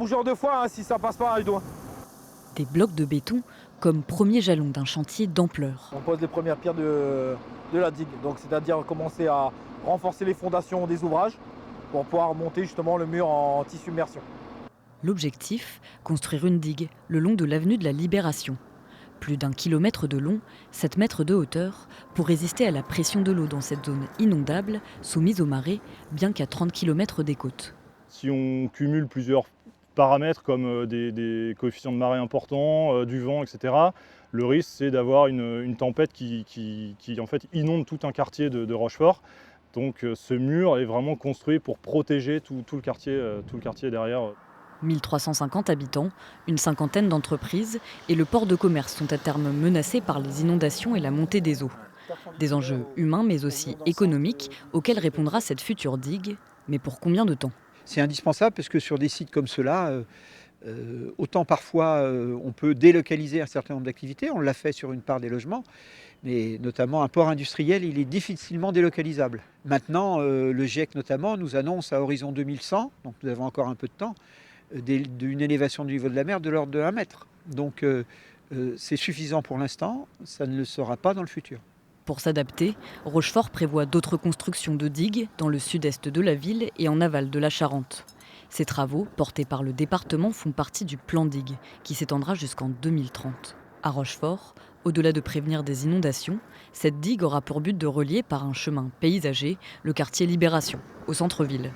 Bougeur de fois, hein, si ça passe pas, il doit. Des blocs de béton comme premier jalon d'un chantier d'ampleur. On pose les premières pierres de la digue, donc c'est-à-dire commencer à renforcer les fondations des ouvrages pour pouvoir monter justement le mur en anti-submersion. L'objectif, construire une digue le long de l'avenue de la Libération. Plus d'1 kilomètre de long, 7 mètres de hauteur, pour résister à la pression de l'eau dans cette zone inondable, soumise aux marées, bien qu'à 30 km des côtes. Si on cumule plusieurs paramètres comme des coefficients de marée importants, du vent, etc., le risque c'est d'avoir une tempête qui en fait inonde tout un quartier de Rochefort. Donc ce mur est vraiment construit pour protéger tout le quartier derrière. 1350 habitants, une cinquantaine d'entreprises et le port de commerce sont à terme menacés par les inondations et la montée des eaux. Des enjeux humains mais aussi économiques auxquels répondra cette future digue, mais pour combien de temps ? C'est indispensable parce que sur des sites comme ceux-là, autant parfois on peut délocaliser un certain nombre d'activités, on l'a fait sur une part des logements, mais notamment un port industriel, il est difficilement délocalisable. Maintenant, le GIEC notamment nous annonce à horizon 2100, donc nous avons encore un peu de temps, d'une élévation du niveau de la mer de l'ordre de 1 mètre. Donc c'est suffisant pour l'instant, ça ne le sera pas dans le futur. Pour s'adapter, Rochefort prévoit d'autres constructions de digues dans le sud-est de la ville et en aval de la Charente. Ces travaux, portés par le département, font partie du plan digue, qui s'étendra jusqu'en 2030. À Rochefort, au-delà de prévenir des inondations, cette digue aura pour but de relier par un chemin paysager le quartier Libération au centre-ville.